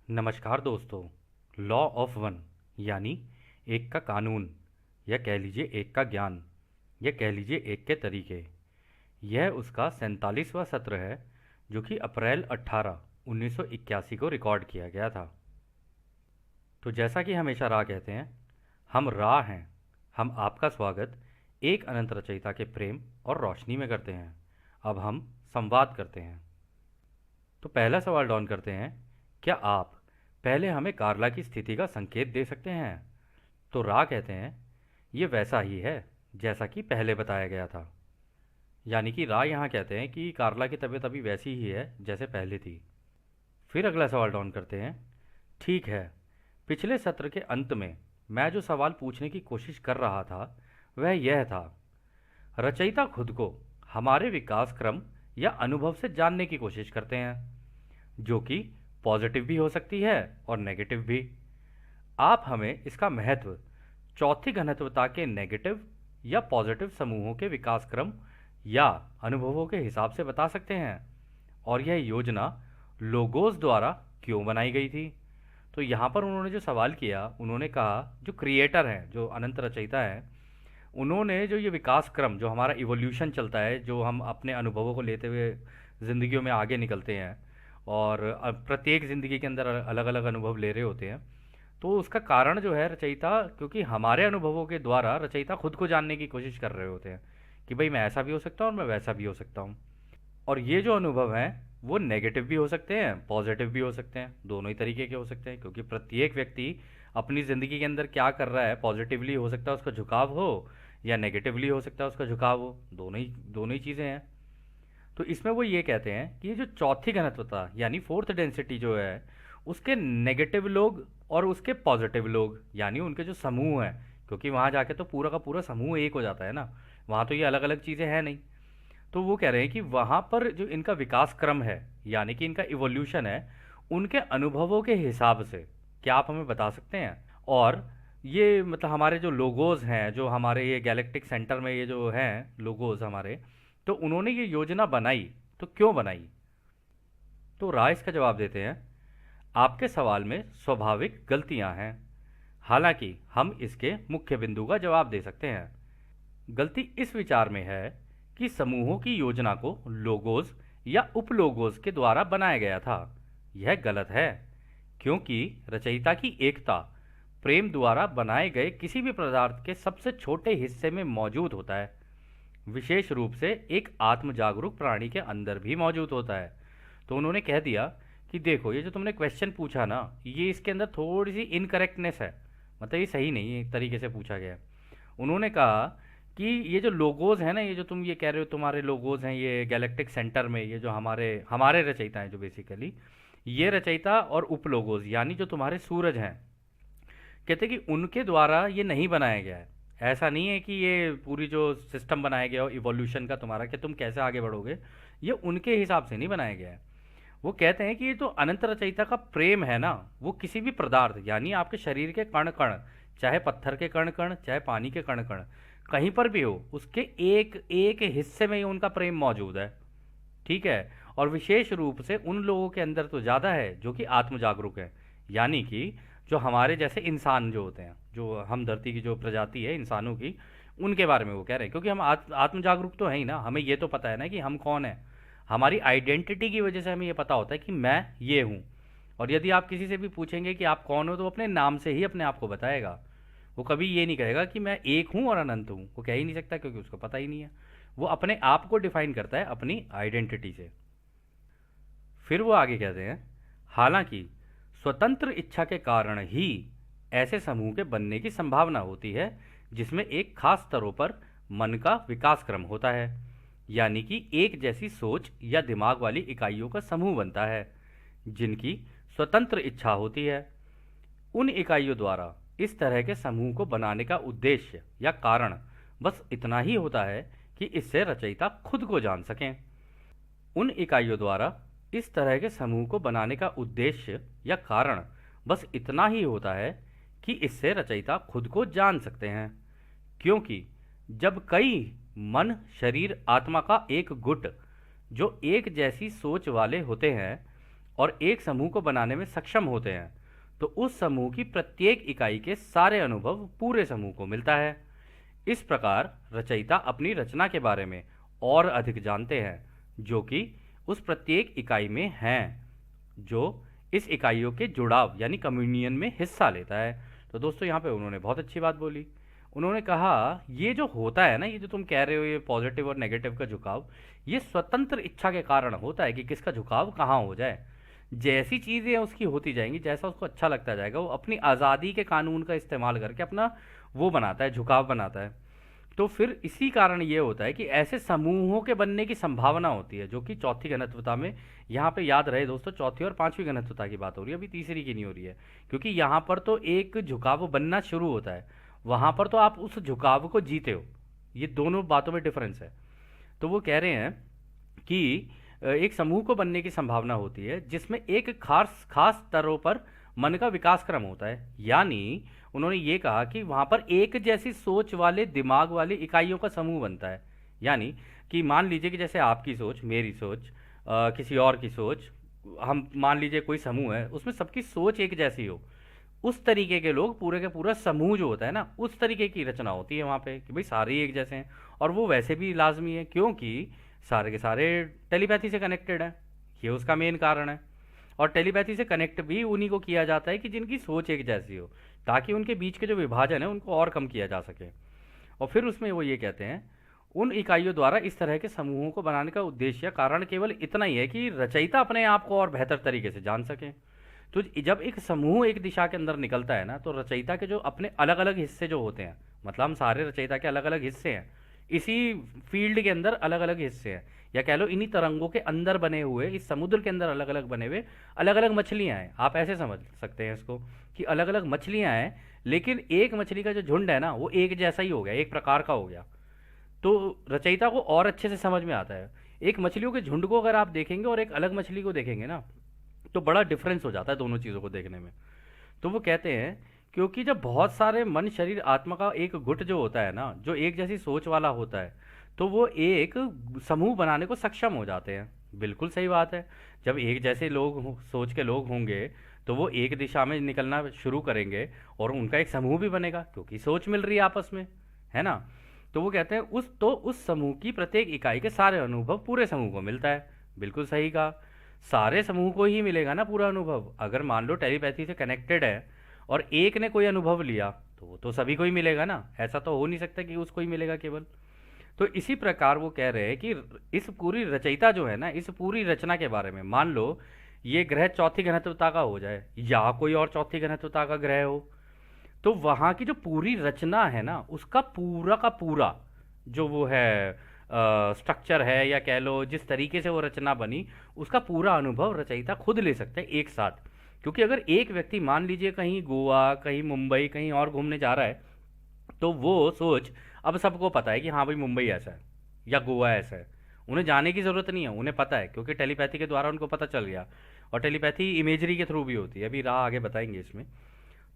नमस्कार दोस्तों। Law of one यानी एक का कानून, या कह लीजिए एक का ज्ञान, या कह लीजिए एक के तरीके। यह उसका 47वां सत्र है जो कि अप्रैल 18 1981 को रिकॉर्ड किया गया था। तो जैसा कि हमेशा राह कहते हैं, हम राह हैं। हम आपका स्वागत एक अनंत रचयिता के प्रेम और रोशनी में करते हैं। अब हम संवाद करते हैं। तो पहला सवाल डॉन करते हैं, क्या आप पहले हमें कार्ला की स्थिति का संकेत दे सकते हैं? तो रा कहते हैं, ये वैसा ही है जैसा कि पहले बताया गया था। यानी कि रा यहाँ कहते हैं कि कार्ला की तबीयत अभी वैसी ही है जैसे पहले थी। फिर अगला सवाल डॉन करते हैं, ठीक है, पिछले सत्र के अंत में मैं जो सवाल पूछने की कोशिश कर रहा था वह यह था, रचयिता खुद को हमारे विकास क्रम या अनुभव से जानने की कोशिश करते हैं, जो कि पॉजिटिव भी हो सकती है और नेगेटिव भी। आप हमें इसका महत्व चौथी घनत्वता के नेगेटिव या पॉजिटिव समूहों के विकास क्रम या अनुभवों के हिसाब से बता सकते हैं, और यह योजना लोगोस द्वारा क्यों बनाई गई थी? तो यहाँ पर उन्होंने जो सवाल किया, उन्होंने कहा जो क्रिएटर हैं, जो अनंत रचयिता हैं, उन्होंने जो ये विकास क्रम, जो हमारा इवोल्यूशन चलता है, जो हम अपने अनुभवों को लेते हुए ज़िंदगियों में आगे निकलते हैं, और प्रत्येक ज़िंदगी के अंदर अलग अलग अनुभव ले रहे होते हैं, तो उसका कारण जो है रचयिता, क्योंकि हमारे अनुभवों के द्वारा रचयिता खुद को जानने की कोशिश कर रहे होते हैं कि भाई मैं ऐसा भी हो सकता हूँ और मैं वैसा भी हो सकता हूँ। और ये जो अनुभव हैं वो नेगेटिव भी हो सकते हैं, पॉजिटिव भी हो सकते हैं, दोनों ही तरीके के हो सकते हैं, क्योंकि प्रत्येक व्यक्ति अपनी ज़िंदगी के अंदर क्या कर रहा है, पॉजिटिवली हो सकता है उसका झुकाव हो, या नेगेटिवली हो सकता है उसका झुकाव हो। दोनों ही चीज़ें हैं। तो इसमें वो ये कहते हैं कि ये जो चौथी घनत्वता यानी फोर्थ डेंसिटी जो है, उसके नेगेटिव लोग और उसके पॉजिटिव लोग, यानी उनके जो समूह हैं, क्योंकि वहाँ जाके तो पूरा का पूरा समूह एक हो जाता है ना, वहाँ तो ये अलग अलग चीज़ें हैं नहीं। तो वो कह रहे हैं कि वहाँ पर जो इनका विकास क्रम है, यानी कि इनका इवोल्यूशन है, उनके अनुभवों के हिसाब से क्या आप हमें बता सकते हैं? और ये मतलब हमारे जो लोगोज हैं, जो हमारे ये गैलेक्टिक सेंटर में ये जो हैं लोगोज हमारे, तो उन्होंने ये योजना बनाई तो क्यों बनाई? तो राय इसका जवाब देते हैं, आपके सवाल में स्वाभाविक गलतियां हैं, हालांकि हम इसके मुख्य बिंदु का जवाब दे सकते हैं। गलती इस विचार में है कि समूहों की योजना को लोगोस या उपलोगोस के द्वारा बनाया गया था। यह गलत है, क्योंकि रचयिता की एकता प्रेम द्वारा बनाए गए किसी भी पदार्थ के सबसे छोटे हिस्से में मौजूद होता है, विशेष रूप से एक आत्म जागरूक प्राणी के अंदर भी मौजूद होता है। तो उन्होंने कह दिया कि देखो, ये जो तुमने क्वेश्चन पूछा ना, ये इसके अंदर थोड़ी सी इनकरेक्टनेस है, मतलब ये सही नहीं है एक तरीके से पूछा गया है। उन्होंने कहा कि ये जो लोगोज है ना, ये जो तुम ये कह रहे हो तुम्हारे लोगोज हैं ये गैलेक्टिक सेंटर में, ये जो हमारे हमारे रचयिता हैं, जो बेसिकली ये रचयिता और उपलोगोज यानी जो तुम्हारे सूरज हैं, कहते कि उनके द्वारा ये नहीं बनाया गया है। ऐसा नहीं है कि ये पूरी जो सिस्टम बनाया गया हो इवोल्यूशन का तुम्हारा, कि तुम कैसे आगे बढ़ोगे, ये उनके हिसाब से नहीं बनाया गया है। वो कहते हैं कि ये जो अनंत रचयिता का प्रेम है ना, वो किसी भी पदार्थ यानी आपके शरीर के कण कण, चाहे पत्थर के कण कण, चाहे पानी के कण कण, कहीं पर भी हो, उसके एक एक हिस्से में ही उनका प्रेम मौजूद है। ठीक है। और विशेष रूप से उन लोगों के अंदर तो ज़्यादा है जो कि आत्म जागरूक है, यानी कि जो हमारे जैसे इंसान जो होते हैं, जो हम धरती की जो प्रजाति है इंसानों की, उनके बारे में वो कह रहे हैं। क्योंकि हम आत्म जागरूक तो है ही ना, हमें ये तो पता है ना कि हम कौन है। हमारी आइडेंटिटी की वजह से हमें ये पता होता है कि मैं ये हूँ। और यदि आप किसी से भी पूछेंगे कि आप कौन हो, तो वो अपने नाम से ही अपने आप को बताएगा। वो कभी ये नहीं कहेगा कि मैं एक हूँ और अनंत हूँ, वो कह ही नहीं सकता, क्योंकि उसको पता ही नहीं है। वो अपने आप को डिफाइन करता है अपनी आइडेंटिटी से। फिर वो आगे कहते हैं, हालांकि स्वतंत्र इच्छा के कारण ही ऐसे समूह के बनने की संभावना होती है जिसमें एक खास स्तरों पर मन का विकास क्रम होता है, यानी कि एक जैसी सोच या दिमाग वाली इकाइयों का समूह बनता है जिनकी स्वतंत्र इच्छा होती है। उन इकाइयों द्वारा इस तरह के समूह को बनाने का उद्देश्य या कारण बस इतना ही होता है कि इससे रचयिता खुद को जान सकें। उन इकाइयों द्वारा इस तरह के समूह को बनाने का उद्देश्य या कारण बस इतना ही होता है कि इससे रचयिता खुद को जान सकते हैं, क्योंकि जब कई मन शरीर आत्मा का एक गुट जो एक जैसी सोच वाले होते हैं और एक समूह को बनाने में सक्षम होते हैं, तो उस समूह की प्रत्येक इकाई के सारे अनुभव पूरे समूह को मिलता है। इस प्रकार रचयिता अपनी रचना के बारे में और अधिक जानते हैं, जो कि उस प्रत्येक इकाई में हैं, जो इस इकाइयों के जुड़ाव यानी कम्युनियन में हिस्सा लेता है। तो दोस्तों यहाँ पे उन्होंने बहुत अच्छी बात बोली। उन्होंने कहा ये जो होता है ना, ये जो तुम कह रहे हो ये पॉजिटिव और नेगेटिव का झुकाव, ये स्वतंत्र इच्छा के कारण होता है कि किसका झुकाव कहाँ हो जाए। जैसी चीज़ें उसकी होती जाएंगी, जैसा उसको अच्छा लगता जाएगा, वो अपनी आज़ादी के कानून का इस्तेमाल करके अपना वो बनाता है, झुकाव बनाता है। तो फिर इसी कारण ये होता है कि ऐसे समूहों के बनने की संभावना होती है, जो कि चौथी घनत्वता में, यहाँ पे याद रहे दोस्तों, चौथी और पांचवी घनत्वता की बात हो रही है, अभी तीसरी की नहीं हो रही है, क्योंकि यहाँ पर तो एक झुकाव बनना शुरू होता है, वहाँ पर तो आप उस झुकाव को जीते हो। ये दोनों बातों में डिफरेंस है। तो वो कह रहे हैं कि एक समूह को बनने की संभावना होती है जिसमें एक खास खास स्तरों पर मन का विकास क्रम होता है। यानी उन्होंने ये कहा कि वहाँ पर एक जैसी सोच वाले दिमाग वाली इकाइयों का समूह बनता है। यानी कि मान लीजिए कि जैसे आपकी सोच, मेरी सोच, किसी और की सोच, हम मान लीजिए कोई समूह है, उसमें सबकी सोच एक जैसी हो, उस तरीके के लोग, पूरे का पूरा समूह जो होता है ना, उस तरीके की रचना होती है वहाँ पे कि भाई सारे ही एक जैसे हैं। और वो वैसे भी लाजमी है, क्योंकि सारे के सारे टेलीपैथी से कनेक्टेड हैं, ये उसका मेन कारण है। और टेलीपैथी से कनेक्ट भी उन्हीं को किया जाता है कि जिनकी सोच एक जैसी हो, ताकि उनके बीच के जो विभाजन है उनको और कम किया जा सके। और फिर उसमें वो ये कहते हैं, उन इकाइयों द्वारा इस तरह के समूहों को बनाने का उद्देश्य कारण केवल इतना ही है कि रचयिता अपने आप को और बेहतर तरीके से जान सके। तो जब एक समूह एक दिशा के अंदर निकलता है ना, तो रचयिता के जो अपने अलग अलग हिस्से जो होते हैं, मतलब हम सारे रचयिता के अलग अलग हिस्से हैं, इसी फील्ड के अंदर अलग अलग हिस्से हैं, या कह लो इन्हीं तरंगों के अंदर बने हुए, इस समुद्र के अंदर अलग अलग बने हुए अलग अलग मछलियां हैं। आप ऐसे समझ सकते हैं इसको कि अलग अलग मछलियां हैं, लेकिन एक मछली का जो झुंड है ना, वो एक जैसा ही हो गया, एक प्रकार का हो गया। तो रचयिता को और अच्छे से समझ में आता है। एक मछलियों के झुंड को अगर आप देखेंगे और एक अलग मछली को देखेंगे ना, तो बड़ा डिफरेंस हो जाता है दोनों चीज़ों को देखने में। तो वो कहते हैं, क्योंकि जब बहुत सारे मन शरीर आत्मा का एक गुट जो होता है ना, जो एक जैसी सोच वाला होता है, तो वो एक समूह बनाने को सक्षम हो जाते हैं। बिल्कुल सही बात है। जब एक जैसे सोच के लोग होंगे, तो वो एक दिशा में निकलना शुरू करेंगे और उनका एक समूह भी बनेगा, क्योंकि सोच मिल रही है आपस में, है ना। तो वो कहते हैं उस समूह की प्रत्येक इकाई के सारे अनुभव पूरे समूह को मिलता है। बिल्कुल सही कहा, सारे समूह को ही मिलेगा ना पूरा अनुभव। अगर मान लो टेलीपैथी से कनेक्टेड है और एक ने कोई अनुभव लिया, तो वो तो सभी को ही मिलेगा ना, ऐसा तो हो नहीं सकता कि उसको ही मिलेगा केवल। तो इसी प्रकार वो कह रहे हैं कि इस पूरी रचयिता जो है ना, इस पूरी रचना के बारे में, मान लो ये ग्रह चौथी घनत्वता का हो जाए या कोई और चौथी घनत्वता का ग्रह हो, तो वहाँ की जो पूरी रचना है ना, उसका पूरा का पूरा जो वो है स्ट्रक्चर है, या कह लो जिस तरीके से वो रचना बनी, उसका पूरा अनुभव रचयिता खुद ले सकते हैं एक साथ। क्योंकि अगर एक व्यक्ति मान लीजिए कहीं गोवा, कहीं मुंबई, कहीं और घूमने जा रहा है, तो वो सोच अब सबको पता है कि हाँ भाई मुंबई ऐसा है या गोवा ऐसा है, उन्हें जाने की ज़रूरत नहीं है, उन्हें पता है, क्योंकि टेलीपैथी के द्वारा उनको पता चल गया। और टेलीपैथी इमेजरी के थ्रू भी होती है, अभी राह आगे बताएंगे इसमें।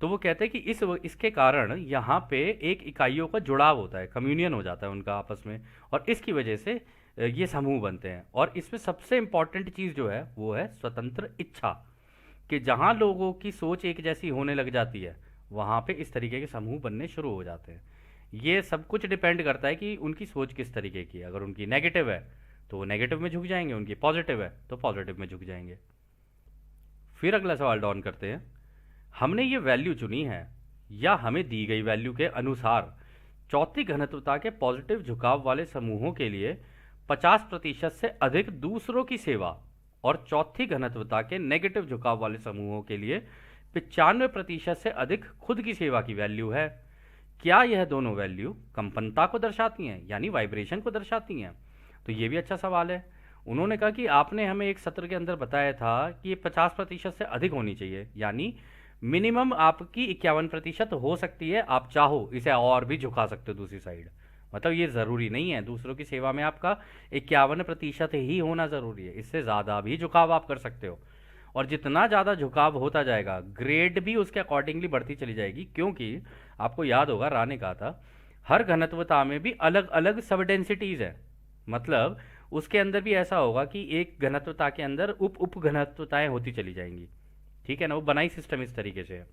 तो वो कहते हैं कि इसके कारण यहाँ पे एक इकाइयों का जुड़ाव होता है, कम्युनियन हो जाता है उनका आपस में, और इसकी वजह से ये समूह बनते हैं। और इसमें सबसे इंपॉर्टेंट चीज़ जो है वो है स्वतंत्र इच्छा, कि जहाँ लोगों की सोच एक जैसी होने लग जाती है, वहाँ पे इस तरीके के समूह बनने शुरू हो जाते हैं। ये सब कुछ डिपेंड करता है कि उनकी सोच किस तरीके की है। अगर उनकी नेगेटिव है तो वो नेगेटिव में झुक जाएंगे, उनकी पॉजिटिव है तो पॉजिटिव में झुक जाएंगे। फिर अगला सवाल डाउन करते हैं, हमने ये वैल्यू चुनी है या हमें दी गई वैल्यू के अनुसार चौथी घनत्वता के पॉजिटिव झुकाव वाले समूहों के लिए 50% से अधिक दूसरों की सेवा, और चौथी घनत्वता के नेगेटिव झुकाव वाले समूहों के लिए 95% से अधिक खुद की सेवा की वैल्यू है। क्या यह दोनों वैल्यू कंपनता को दर्शाती हैं, यानी वाइब्रेशन को दर्शाती हैं? तो ये भी अच्छा सवाल है। उन्होंने कहा कि आपने हमें एक सत्र के अंदर बताया था कि ये 50% से अधिक होनी चाहिए, यानी मिनिमम आपकी 51% हो सकती है, आप चाहो इसे और भी झुका सकते हो दूसरी साइड। मतलब ये ज़रूरी नहीं है दूसरों की सेवा में आपका 51% ही होना ज़रूरी है, इससे ज़्यादा भी झुकाव आप कर सकते हो। और जितना ज़्यादा झुकाव होता जाएगा, ग्रेड भी उसके अकॉर्डिंगली बढ़ती चली जाएगी, क्योंकि आपको याद होगा रा ने कहा था हर घनत्वता में भी अलग अलग सब डेंसिटीज़ है। मतलब उसके अंदर भी ऐसा होगा कि एक घनत्वता के अंदर उप उप घनत्वताएं होती चली जाएंगी। ठीक है ना, वो बनाई सिस्टम इस तरीके से है।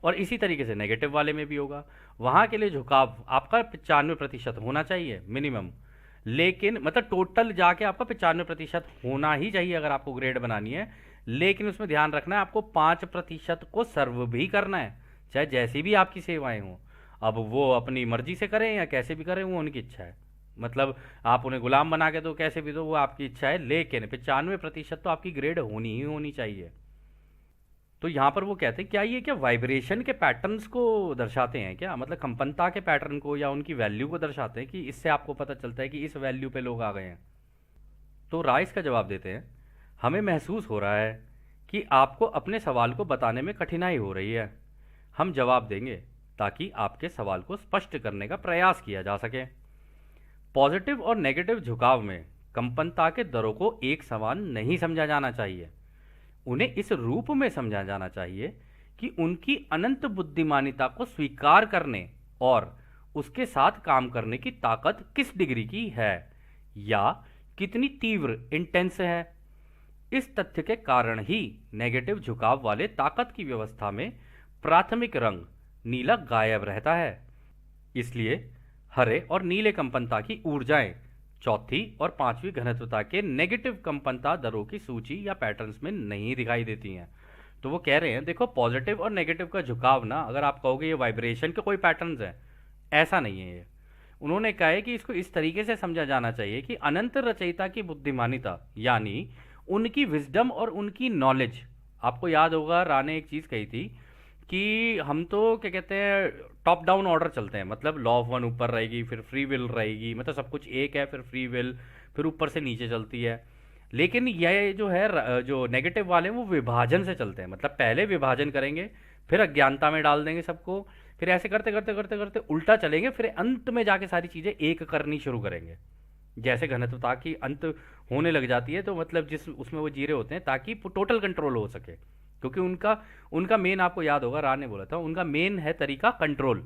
और इसी तरीके से नेगेटिव वाले में भी होगा। वहां के लिए झुकाव आपका 95% होना चाहिए मिनिमम, लेकिन मतलब टोटल जाके आपका 95% होना ही चाहिए अगर आपको ग्रेड बनानी है। लेकिन उसमें ध्यान रखना है आपको 5% को सर्व भी करना है, चाहे जैसी भी आपकी सेवाएं हों। अब वो अपनी मर्जी से करें या कैसे भी करें, वो उनकी इच्छा है। मतलब आप उन्हें गुलाम बना के दो, कैसे भी दो, वो आपकी इच्छा है, लेकिन 95% तो आपकी ग्रेड होनी ही होनी चाहिए। तो यहाँ पर वो कहते हैं क्या ये क्या वाइब्रेशन के पैटर्न्स को दर्शाते हैं क्या, मतलब कंपनता के पैटर्न को या उनकी वैल्यू को दर्शाते हैं कि इससे आपको पता चलता है कि इस वैल्यू पे लोग आ गए हैं। तो राइस का जवाब देते हैं, हमें महसूस हो रहा है कि आपको अपने सवाल को बताने में कठिनाई हो रही है। हम जवाब देंगे ताकि आपके सवाल को स्पष्ट करने का प्रयास किया जा सके। पॉजिटिव और नेगेटिव झुकाव में कंपनता के दरों को एक समान नहीं समझा जाना चाहिए। उन्हें इस रूप में समझा जाना चाहिए कि उनकी अनंत बुद्धिमानिता को स्वीकार करने और उसके साथ काम करने की ताकत किस डिग्री की है या कितनी तीव्र इंटेंस है। इस तथ्य के कारण ही नेगेटिव झुकाव वाले ताकत की व्यवस्था में प्राथमिक रंग नीला गायब रहता है। इसलिए हरे और नीले कंपनता की ऊर्जाएं चौथी और पांचवी घनत्वता के नेगेटिव कंपनता दरों की सूची या पैटर्न्स में नहीं दिखाई देती हैं। तो वो कह रहे हैं देखो पॉजिटिव और नेगेटिव का झुकाव ना, अगर आप कहोगे ये वाइब्रेशन के कोई पैटर्न्स हैं, ऐसा नहीं है ये। उन्होंने कहा है कि इसको इस तरीके से समझा जाना चाहिए कि अनंत रचयिता की बुद्धिमानिता यानी उनकी विजडम और उनकी नॉलेज। आपको याद होगा रा ने एक चीज़ कही थी कि हम तो क्या कहते हैं टॉप डाउन ऑर्डर चलते हैं, मतलब लॉ ऑफ वन ऊपर रहेगी, फिर फ्री विल रहेगी, मतलब सब कुछ एक है, फिर फ्री विल, फिर ऊपर से नीचे चलती है। लेकिन यह जो है जो नेगेटिव वाले हैं वो विभाजन से चलते हैं, मतलब पहले विभाजन करेंगे, फिर अज्ञानता में डाल देंगे सबको, फिर ऐसे करते करते करते करते उल्टा चलेंगे, फिर अंत में जाके सारी चीज़ें एक करनी शुरू करेंगे। जैसे घनत्वता की अंत होने लग जाती है तो मतलब जिस उसमें वो जी रहे होते हैं ताकि टोटल कंट्रोल हो सके, क्योंकि उनका उनका मेन, आपको याद होगा रा ने बोला था, उनका मेन है तरीका कंट्रोल,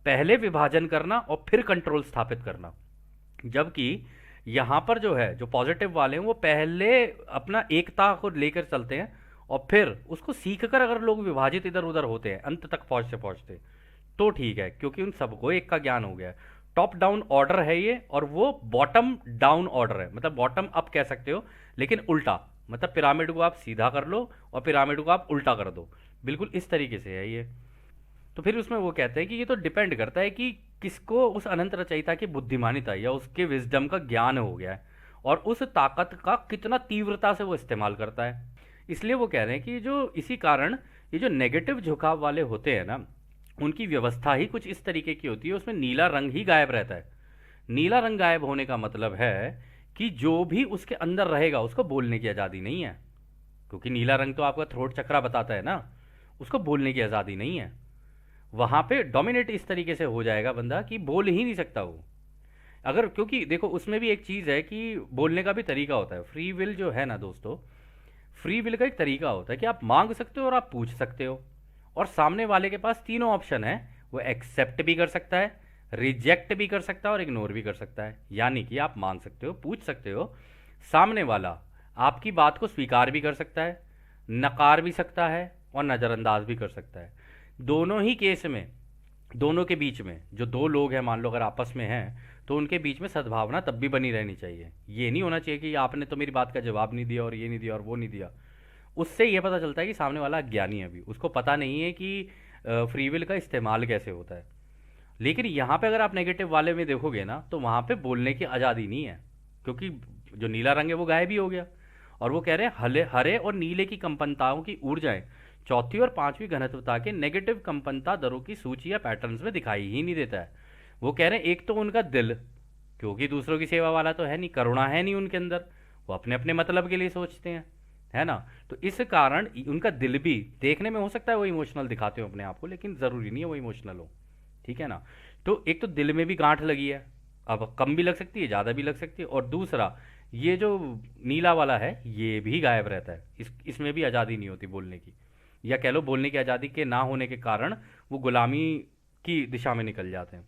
पहले विभाजन करना और फिर कंट्रोल स्थापित करना। जबकि यहाँ पर जो है जो पॉजिटिव वाले हैं वो पहले अपना एकता को लेकर चलते हैं और फिर उसको सीख कर अगर लोग विभाजित इधर उधर होते हैं अंत तक पहुँचते पहुँचते तो ठीक है, क्योंकि उन सबको एक का ज्ञान हो गया है। टॉप डाउन ऑर्डर है ये, और वो बॉटम डाउन ऑर्डर है, मतलब बॉटम अप कह सकते हो लेकिन उल्टा, मतलब पिरामिड को आप सीधा कर लो और पिरामिड को आप उल्टा कर दो, बिल्कुल इस तरीके से है ये। तो फिर उसमें वो कहते हैं कि ये तो डिपेंड करता है कि किसको उस अनंत रचयिता की बुद्धिमानिता या उसके विजडम का ज्ञान हो गया है और उस ताकत का कितना तीव्रता से वो इस्तेमाल करता है। इसलिए वो कह रहे हैं कि जो इसी कारण ये जो नेगेटिव झुकाव वाले होते हैं ना, उनकी व्यवस्था ही कुछ इस तरीके की होती है, उसमें नीला रंग ही गायब रहता है। नीला रंग गायब होने का मतलब है कि जो भी उसके अंदर रहेगा उसको बोलने की आज़ादी नहीं है, क्योंकि नीला रंग तो आपका थ्रोट चक्रा बताता है ना, उसको बोलने की आज़ादी नहीं है। वहां पे डोमिनेट इस तरीके से हो जाएगा बंदा कि बोल ही नहीं सकता वो। अगर क्योंकि देखो उसमें भी एक चीज़ है कि बोलने का भी तरीका होता है। फ्री विल जो है ना दोस्तों, फ्री विल का एक तरीका होता है कि आप मांग सकते हो और आप पूछ सकते हो, और सामने वाले के पास तीनों ऑप्शन है, वो एक्सेप्ट भी कर सकता है, रिजेक्ट भी कर सकता है और इग्नोर भी कर सकता है। यानी कि आप मांग सकते हो, पूछ सकते हो, सामने वाला आपकी बात को स्वीकार भी कर सकता है, नकार भी सकता है और नज़रअंदाज भी कर सकता है। दोनों ही केस में, दोनों के बीच में जो दो लोग हैं मान लो अगर आपस में हैं, तो उनके बीच में सद्भावना तब भी बनी रहनी चाहिए। ये नहीं होना चाहिए कि आपने तो मेरी बात का जवाब नहीं दिया और ये नहीं दिया और वो नहीं दिया। उससे ये पता चलता है कि सामने वाला अज्ञानी है, अभी उसको पता नहीं है कि फ्री विल का इस्तेमाल कैसे होता है। लेकिन यहाँ पे अगर आप नेगेटिव वाले में देखोगे ना तो वहाँ पे बोलने की आज़ादी नहीं है, क्योंकि जो नीला रंग है वो गायब ही हो गया। और वो कह रहे हैं हरे हरे और नीले की कंपनताओं की ऊर्जाएं चौथी और पांचवी घनत्वता के नेगेटिव कंपनता दरों की सूची या पैटर्न्स में दिखाई ही नहीं देता है। वो कह रहे हैं एक तो उनका दिल, क्योंकि दूसरों की सेवा वाला तो है नहीं, करुणा है नहीं उनके अंदर, वो अपने अपने मतलब के लिए सोचते हैं, है ना। तो इस कारण उनका दिल भी देखने में हो सकता है वो इमोशनल दिखाते हो अपने आप को, लेकिन ज़रूरी नहीं है वो इमोशनल हो, ठीक है ना। तो एक तो दिल में भी गांठ लगी है, अब कम भी लग सकती है ज़्यादा भी लग सकती है, और दूसरा ये जो नीला वाला है ये भी गायब रहता है, इसमें भी आज़ादी नहीं होती बोलने की, या कह लो बोलने की आज़ादी के ना होने के कारण वो गुलामी की दिशा में निकल जाते हैं।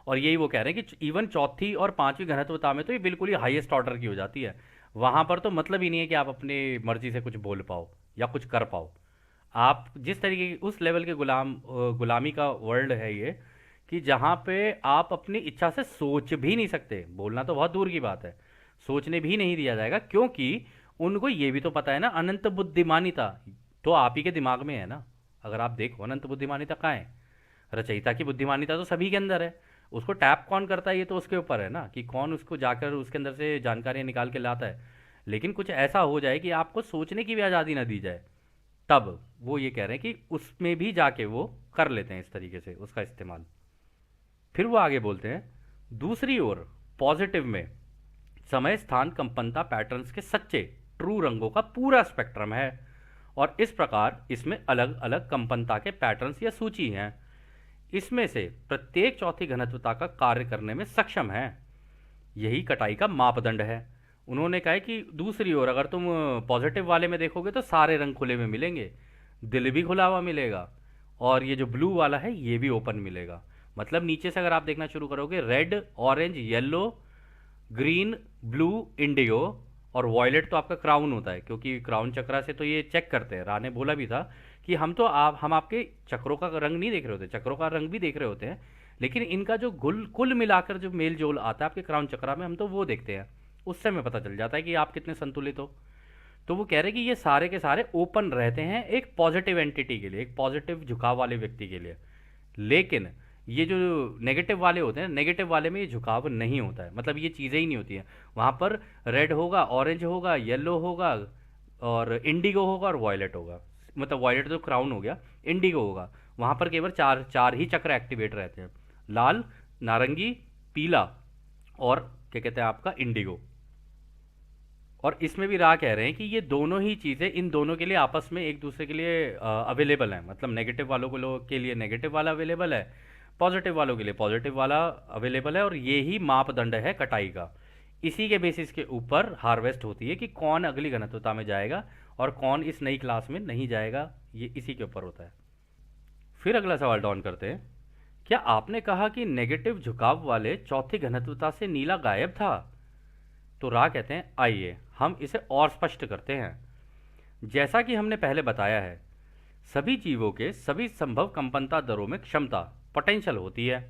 और यही वो कह रहे हैं कि इवन चौथी और पांचवी घनत्वता में तो ये बिल्कुल ही हाईएस्ट ऑर्डर की हो जाती है। वहां पर तो मतलब ही नहीं है कि आप अपनी मर्जी से कुछ बोल पाओ या कुछ कर पाओ। आप जिस तरीके की उस लेवल के गुलामी का वर्ल्ड है ये, कि जहाँ पे आप अपनी इच्छा से सोच भी नहीं सकते, बोलना तो बहुत दूर की बात है, सोचने भी नहीं दिया जाएगा, क्योंकि उनको ये भी तो पता है ना, अनंत बुद्धिमानिता तो आप ही के दिमाग में है ना। अगर आप देखो अनंत बुद्धिमानिता कहाँ है, रचयिता की बुद्धिमानिता तो सभी के अंदर है। उसको टैप कौन करता है ये तो उसके ऊपर है ना, कि कौन उसको जाकर उसके अंदर से जानकारियां निकाल के लाता है। लेकिन कुछ ऐसा हो जाए कि आपको सोचने की भी आज़ादी ना दी जाए, तब वो ये कह रहे हैं कि उसमें भी जाके वो कर लेते हैं इस तरीके से उसका इस्तेमाल। फिर वो आगे बोलते हैं, दूसरी ओर पॉजिटिव में समय स्थान कंपनता पैटर्न्स के सच्चे ट्रू रंगों का पूरा स्पेक्ट्रम है, और इस प्रकार इसमें अलग अलग कंपनता के पैटर्न्स या सूची हैं। इसमें से प्रत्येक चौथी घनत्वता का कार्य करने में सक्षम है। यही कटाई का मापदंड है। उन्होंने कहा है कि दूसरी ओर अगर तुम पॉजिटिव वाले में देखोगे तो सारे रंग खुले में मिलेंगे, दिल भी खुला हुआ मिलेगा, और ये जो ब्लू वाला है ये भी ओपन मिलेगा। मतलब नीचे से अगर आप देखना शुरू करोगे, red, orange, yellow, green, blue, Indigo और वॉयलेट तो आपका क्राउन होता है, क्योंकि क्राउन चक्रा से तो ये चेक करते हैं। रा ने बोला भी था कि हम आपके चक्रों का रंग नहीं देख रहे होते, चक्रों का रंग भी देख रहे होते हैं, लेकिन इनका जो कुल मिलाकर जो मेल जोल आता है आपके क्राउन चक्रा में, हम तो वो देखते हैं। उससे हमें पता चल जाता है कि आप कितने संतुलित हो। तो वो कह रहे हैं कि ये सारे के सारे ओपन रहते हैं एक पॉजिटिव एंटिटी के लिए, एक पॉजिटिव झुकाव वाले व्यक्ति के लिए। लेकिन ये जो नेगेटिव वाले होते हैं, नेगेटिव वाले में ये झुकाव नहीं होता है, मतलब ये चीज़ें ही नहीं होती हैं। वहाँ पर रेड होगा, ऑरेंज होगा, येलो होगा और इंडिगो होगा और वॉयलेट होगा। मतलब वॉयलेट तो क्राउन हो गया, इंडिगो होगा। वहाँ पर केवल चार चार ही चक्र एक्टिवेट रहते हैं, लाल, नारंगी, पीला और क्या कहते हैं आपका इंडिगो। और इसमें भी राह कह रहे हैं कि ये दोनों ही चीज़ें इन दोनों के लिए आपस में एक दूसरे के लिए अवेलेबल हैं। मतलब नेगेटिव वालों को लोग के लिए नेगेटिव वाला अवेलेबल है, पॉजिटिव वालों के लिए पॉजिटिव वाला अवेलेबल है, और ये ही मापदंड है कटाई का। इसी के बेसिस के ऊपर हार्वेस्ट होती है कि कौन अगली घनत्वता में जाएगा और कौन इस नई क्लास में नहीं जाएगा, ये इसी के ऊपर होता है। फिर अगला सवाल डाउन करते हैं, क्या आपने कहा कि नेगेटिव झुकाव वाले चौथी घनत्वता से नीला गायब था? तो रा कहते हैं, आइए हम इसे और स्पष्ट करते हैं। जैसा कि हमने पहले बताया है, सभी जीवों के सभी संभव कंपनता दरों में क्षमता पोटेंशियल होती है।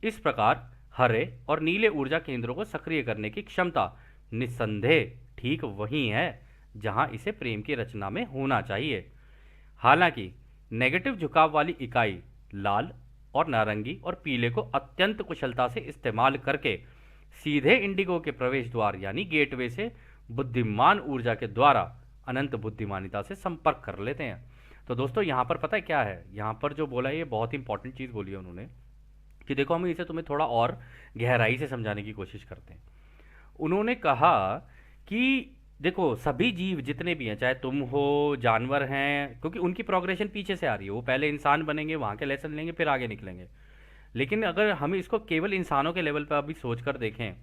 इस प्रकार हरे और नीले ऊर्जा केंद्रों को सक्रिय करने की क्षमता निस्संदेह ठीक वही है जहां इसे प्रेम की रचना में होना चाहिए। हालांकि नेगेटिव झुकाव वाली इकाई लाल और नारंगी और पीले को अत्यंत कुशलता से इस्तेमाल करके सीधे इंडिगो के प्रवेश द्वार यानी गेटवे से बुद्धिमान ऊर्जा के द्वारा अनंत बुद्धिमानिता से संपर्क कर लेते हैं। तो दोस्तों यहाँ पर पता है क्या है, यहाँ पर जो बोला है ये बहुत इंपॉर्टेंट चीज़ बोली है उन्होंने, कि देखो हम इसे तुम्हें थोड़ा और गहराई से समझाने की कोशिश करते हैं। उन्होंने कहा कि देखो सभी जीव जितने भी हैं, चाहे तुम हो, जानवर हैं, क्योंकि उनकी प्रोग्रेशन पीछे से आ रही है, वो पहले इंसान बनेंगे, वहाँ के लेसन लेंगे, फिर आगे निकलेंगे। लेकिन अगर हम इसको केवल इंसानों के लेवल पर अभी सोच कर देखें,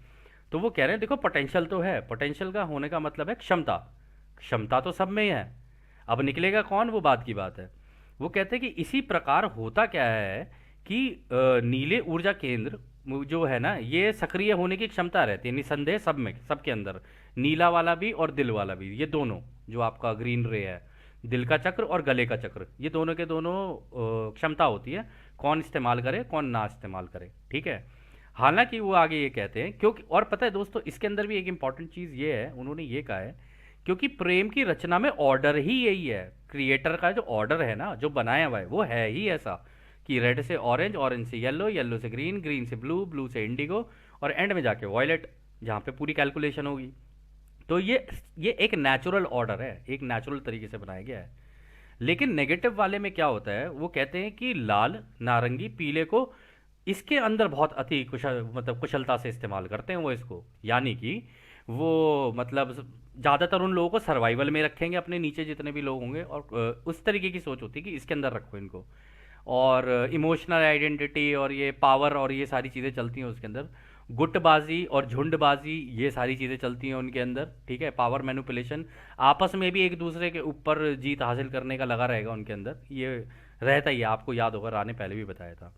तो वो कह रहे हैं देखो पोटेंशियल तो है, पोटेंशियल का होने का मतलब है क्षमता। क्षमता तो सब में ही है, अब निकलेगा कौन वो बात की बात है। वो कहते हैं कि इसी प्रकार होता क्या है कि नीले ऊर्जा केंद्र जो है ना, ये सक्रिय होने की क्षमता रहती है निसंदेह सब में, सबके अंदर, नीला वाला भी और दिल वाला भी, ये दोनों जो आपका ग्रीन रे है, दिल का चक्र और गले का चक्र, ये दोनों के दोनों क्षमता होती है, कौन इस्तेमाल करे कौन ना इस्तेमाल करे, ठीक है। हालांकि वो आगे ये कहते हैं, क्योंकि और पता है दोस्तों इसके अंदर भी एक इंपॉर्टेंट चीज़ ये है, उन्होंने ये कहा है क्योंकि प्रेम की रचना में ऑर्डर ही यही है, क्रिएटर का जो ऑर्डर है ना, जो बनाया हुआ है वो है ही ऐसा कि रेड से ऑरेंज, ऑरेंज से येलो, येलो से ग्रीन, ग्रीन से ब्लू, ब्लू से इंडिगो और एंड में जाके वॉयलेट, जहाँ पे पूरी कैलकुलेशन होगी। तो ये एक नेचुरल ऑर्डर है, एक नेचुरल तरीके से बनाया गया है। लेकिन नेगेटिव वाले में क्या होता है, वो कहते हैं कि लाल, नारंगी, पीले को इसके अंदर बहुत अति कुशल, मतलब कुशलता से इस्तेमाल करते हैं वो इसको, यानी कि वो मतलब ज़्यादातर उन लोगों को सर्वाइवल में रखेंगे, अपने नीचे जितने भी लोग होंगे, और उस तरीके की सोच होती है कि इसके अंदर रखो इनको। और इमोशनल आइडेंटिटी और ये पावर और ये सारी चीज़ें चलती हैं उसके अंदर, गुटबाजी और झुंडबाजी ये सारी चीज़ें चलती हैं उनके अंदर, ठीक है। पावर मैनिपुलेशन, आपस में भी एक दूसरे के ऊपर जीत हासिल करने का लगा रहेगा उनके अंदर, ये रहता ही है, आपको याद होगा रा ने पहले भी बताया था।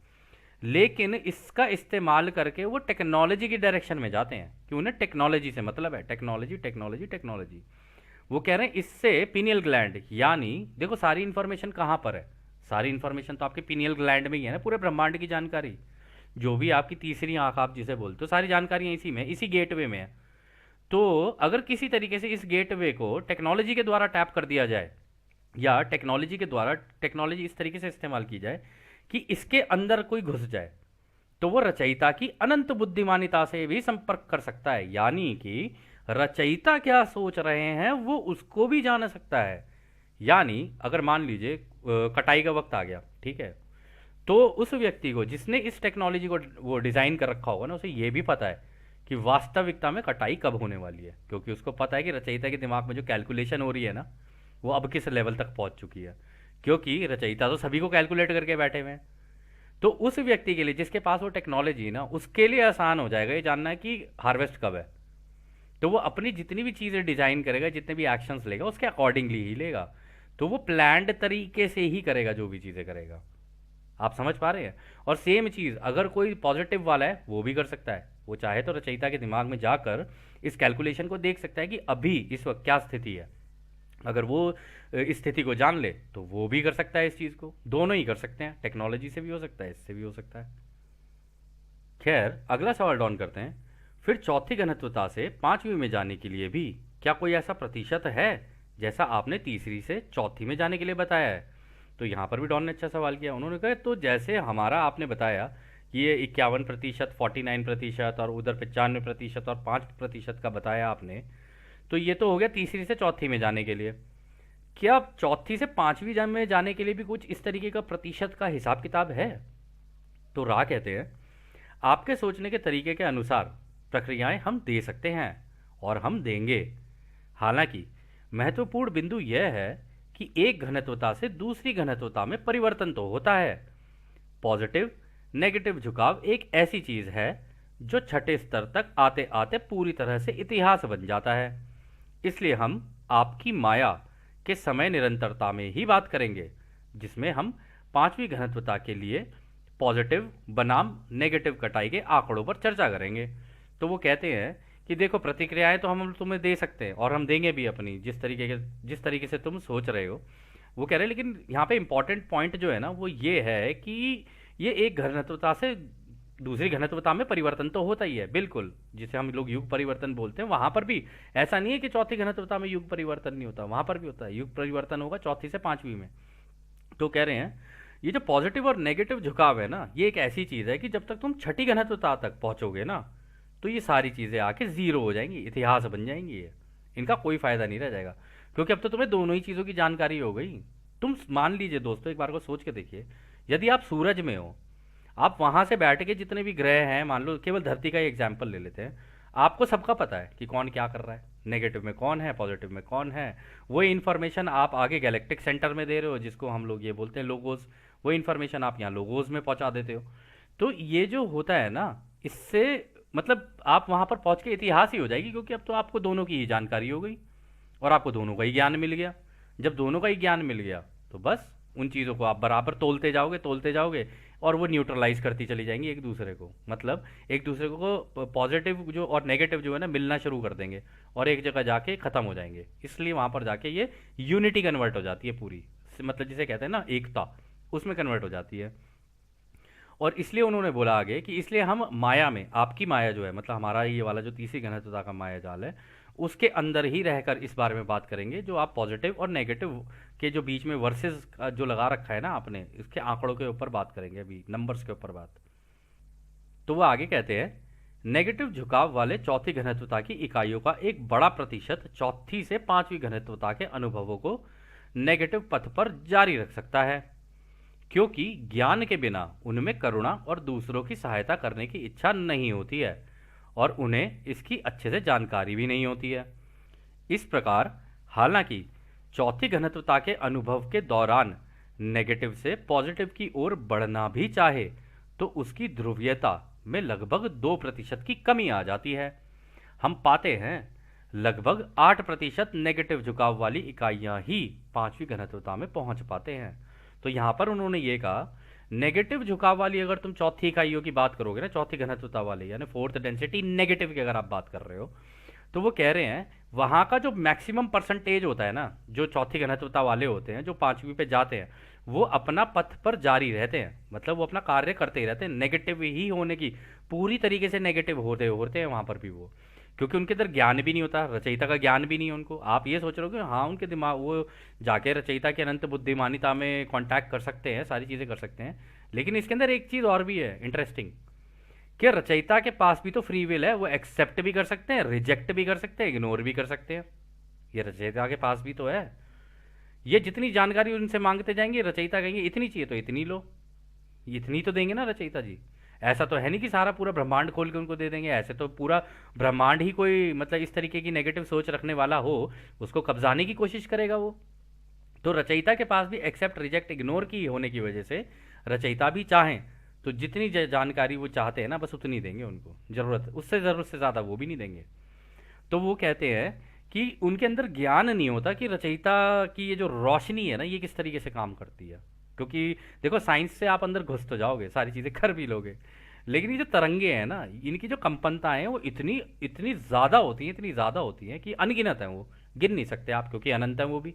लेकिन इसका इस्तेमाल करके वो टेक्नोलॉजी की डायरेक्शन में जाते हैं कि उन्हें टेक्नोलॉजी से मतलब है, टेक्नोलॉजी टेक्नोलॉजी टेक्नोलॉजी। वो कह रहे हैं इससे पीनियल ग्लैंड, यानी देखो सारी इंफॉर्मेशन कहाँ पर है, सारी इंफॉर्मेशन तो आपके पीनियल ग्लैंड में ही है ना, पूरे ब्रह्मांड की जानकारी, जो भी आपकी तीसरी आंख आप जिसे बोलते हो, सारी जानकारी इसी में, इसी गेटवे में है। तो अगर किसी तरीके से इस गेटवे को टेक्नोलॉजी के द्वारा टैप कर दिया जाए, या टेक्नोलॉजी के द्वारा टेक्नोलॉजी इस तरीके से इस्तेमाल की जाए कि इसके अंदर कोई घुस जाए, तो वो रचयिता की अनंत बुद्धिमानिता से भी संपर्क कर सकता है, यानी कि रचयिता क्या सोच रहे हैं वो उसको भी जान सकता है। यानी अगर मान लीजिए कटाई का वक्त आ गया, ठीक है, तो उस व्यक्ति को जिसने इस टेक्नोलॉजी को वो डिज़ाइन कर रखा होगा ना, उसे ये भी पता है कि वास्तविकता में कटाई कब होने वाली है, क्योंकि उसको पता है कि रचयिता के दिमाग में जो कैलकुलेशन हो रही है ना, वो अब किस लेवल तक पहुंच चुकी है, क्योंकि रचयिता तो सभी को कैलकुलेट करके बैठे हुए हैं। तो उस व्यक्ति के लिए जिसके पास वो टेक्नोलॉजी है ना, उसके लिए आसान हो जाएगा ये जानना है कि हार्वेस्ट कब है। तो वो अपनी जितनी भी चीज़ें डिज़ाइन करेगा, जितने भी एक्शंस लेगा, उसके अकॉर्डिंगली ही लेगा। तो वो प्लान्ड तरीके से ही करेगा जो भी चीज़ें करेगा। आप समझ पा रहे हैं? और सेम चीज़ अगर कोई पॉजिटिव वाला है वो भी कर सकता है, वो चाहे तो रचयिता के दिमाग में जाकर इस कैलकुलेशन को देख सकता है कि अभी इस वक्त क्या स्थिति है। अगर वो इस स्थिति को जान ले तो वो भी कर सकता है इस चीज़ को, दोनों ही कर सकते हैं, टेक्नोलॉजी से भी हो सकता है, इससे भी हो सकता है। खैर अगला सवाल डॉन करते हैं, फिर चौथी घनत्वता से पांचवी में जाने के लिए भी क्या कोई ऐसा प्रतिशत है जैसा आपने तीसरी से चौथी में जाने के लिए बताया है? तो यहाँ पर भी डॉन ने अच्छा सवाल किया। उन्होंने कहा तो जैसे हमारा आपने बताया कि ये 51%, 49% और उधर 95% और 5% का बताया आपने, तो ये तो हो गया तीसरी से चौथी में जाने के लिए। क्या चौथी से पांचवी में जाने के लिए भी कुछ इस तरीके का प्रतिशत का हिसाब किताब है? तो राह कहते हैं, आपके सोचने के तरीके के अनुसार प्रक्रियाएं हम दे सकते हैं और हम देंगे। हालांकि महत्वपूर्ण बिंदु यह है कि एक घनत्वता से दूसरी घनत्वता में परिवर्तन तो होता है। पॉजिटिव नेगेटिव झुकाव एक ऐसी चीज है जो छठे स्तर तक आते आते पूरी तरह से इतिहास बन जाता है। इसलिए हम आपकी माया के समय निरंतरता में ही बात करेंगे, जिसमें हम पांचवी घनत्वता के लिए पॉजिटिव बनाम नेगेटिव कटाई के आंकड़ों पर चर्चा करेंगे। तो वो कहते हैं कि देखो प्रतिक्रियाएं तो हम तुम्हें दे सकते हैं और हम देंगे भी अपनी जिस तरीके से तुम सोच रहे हो। वो कह रहे हैं लेकिन यहाँ पे इंपॉर्टेंट पॉइंट जो है ना वो ये है कि ये एक घनत्वता से दूसरी घनत्वता में परिवर्तन तो होता ही है, बिल्कुल, जिसे हम लोग युग परिवर्तन बोलते हैं। वहां पर भी ऐसा नहीं है कि चौथी घनत्वता में युग परिवर्तन नहीं होता, वहां पर भी होता है, युग परिवर्तन होगा चौथी से पांचवी में। तो कह रहे हैं ये जो पॉजिटिव और नेगेटिव झुकाव है ना, ये एक ऐसी चीज है कि जब तक तुम छठी घनत्वता तक पहुंचोगे ना, तो ये सारी चीजें आके जीरो हो जाएंगी, इतिहास बन जाएंगी, ये इनका कोई फायदा नहीं रह जाएगा, क्योंकि अब तो तुम्हें दोनों ही चीजों की जानकारी हो गई। तुम मान लीजिए दोस्तों, एक बार को सोच के देखिए, यदि आप सूरज में हो, आप वहां से बैठ के जितने भी ग्रह हैं, मान लो केवल धरती का ही एग्जाम्पल ले लेते हैं, आपको सबका पता है कि कौन क्या कर रहा है, नेगेटिव में कौन है, पॉजिटिव में कौन है। वही इन्फॉर्मेशन आप आगे गैलेक्टिक सेंटर में दे रहे हो, जिसको हम लोग ये बोलते हैं लोगोस, वही इन्फॉर्मेशन आप यहाँ लोगोस में पहुंचा देते हो। तो ये जो होता है ना, इससे मतलब आप वहां पर पहुंच के इतिहास ही हो जाएगी, क्योंकि अब तो आपको दोनों की ही जानकारी हो गई और आपको दोनों का ही ज्ञान मिल गया। जब दोनों का ही ज्ञान मिल गया तो बस उन चीज़ों को आप बराबर तोलते जाओगे और वो न्यूट्रलाइज करती चली जाएंगी एक दूसरे को, मतलब एक दूसरे को पॉजिटिव जो और नेगेटिव जो है ना मिलना शुरू कर देंगे और एक जगह जाके ख़त्म हो जाएंगे। इसलिए वहाँ पर जाके ये यूनिटी कन्वर्ट हो जाती है पूरी, मतलब जिसे कहते हैं ना एकता, उसमें कन्वर्ट हो जाती है। और इसलिए उन्होंने बोला आगे कि इसलिए हम माया में, आपकी माया जो है मतलब हमारा ये वाला जो तीसरी घनत्वता का माया जाल है, उसके अंदर ही रहकर इस बारे में बात करेंगे, जो आप पॉजिटिव और नेगेटिव के जो बीच में वर्सेस जो लगा रखा है ना आपने, इसके आंकड़ों के ऊपर बात करेंगे, अभी नंबर्स के ऊपर बात। तो वो आगे कहते हैं, नेगेटिव झुकाव वाले चौथी घनत्वता की इकाइयों का एक बड़ा प्रतिशत चौथी से पांचवी घनत्वता के अनुभवों को नेगेटिव पथ पर जारी रख सकता है, क्योंकि ज्ञान के बिना उनमें करुणा और दूसरों की सहायता करने की इच्छा नहीं होती है और उन्हें इसकी अच्छे से जानकारी भी नहीं होती है। इस प्रकार हालांकि चौथी घनत्वता के अनुभव के दौरान नेगेटिव से पॉजिटिव की ओर बढ़ना भी चाहे तो उसकी ध्रुवीयता में लगभग 2% की कमी आ जाती है। हम पाते हैं लगभग 8% नेगेटिव झुकाव वाली इकाइयां ही पांचवी घनत्वता में पहुंच पाते हैं। तो यहां पर उन्होंने ये कहा नेगेटिव झुकाव वाली अगर तुम चौथी इकाइयों की बात करोगे ना, चौथी घनत्वता वाले यानी फोर्थ डेंसिटी नेगेटिव की अगर आप बात कर रहे हो, तो वो कह रहे हैं वहाँ का जो मैक्सिमम परसेंटेज होता है ना, जो चौथी घनत्वता वाले होते हैं जो पांचवी पे जाते हैं, वो अपना पथ पर जारी रहते हैं, मतलब वो अपना कार्य करते ही रहते हैं, नेगेटिव ही होने की पूरी तरीके से नेगेटिव होते होते हैं वहाँ पर भी वो, क्योंकि उनके अंदर ज्ञान भी नहीं होता, रचयिता का ज्ञान भी नहीं है उनको। आप ये सोच रहे हो कि हाँ उनके दिमाग वो जाके रचयिता की अनंत बुद्धिमानिता में कांटेक्ट कर सकते हैं, सारी चीज़ें कर सकते हैं, लेकिन इसके अंदर एक चीज़ और भी है इंटरेस्टिंग, कि रचयिता के पास भी तो फ्री विल है, वो एक्सेप्ट भी कर सकते हैं, रिजेक्ट भी कर सकते हैं, इग्नोर भी कर सकते हैं। ये रचयिता के पास भी तो है। ये जितनी जानकारी उनसे मांगते जाएंगे रचयिता कहेंगे इतनी चाहिए तो इतनी लो, इतनी तो देंगे ना रचयिता जी। ऐसा तो है नहीं कि सारा पूरा ब्रह्मांड खोल के उनको दे देंगे, ऐसे तो पूरा ब्रह्मांड ही कोई मतलब इस तरीके की नेगेटिव सोच रखने वाला हो उसको कब्जाने की कोशिश करेगा वो। तो रचयिता के पास भी एक्सेप्ट रिजेक्ट इग्नोर की होने की वजह से रचयिता भी चाहें तो जितनी जानकारी वो चाहते हैं ना बस उतनी देंगे उनको, ज़रूरत से ज़्यादा वो भी नहीं देंगे। तो वो कहते हैं कि उनके अंदर ज्ञान नहीं होता कि रचयिता की ये जो रोशनी है ना ये किस तरीके से काम करती है, क्योंकि देखो साइंस से आप अंदर घुस तो जाओगे, सारी चीज़ें कर भी लोगे, लेकिन ये जो तरंगे हैं ना इनकी जो कंपनताएं हैं वो इतनी इतनी ज़्यादा होती हैं, इतनी ज़्यादा होती हैं कि अनगिनत हैं, वो गिन नहीं सकते आप, क्योंकि अनंत है वो भी।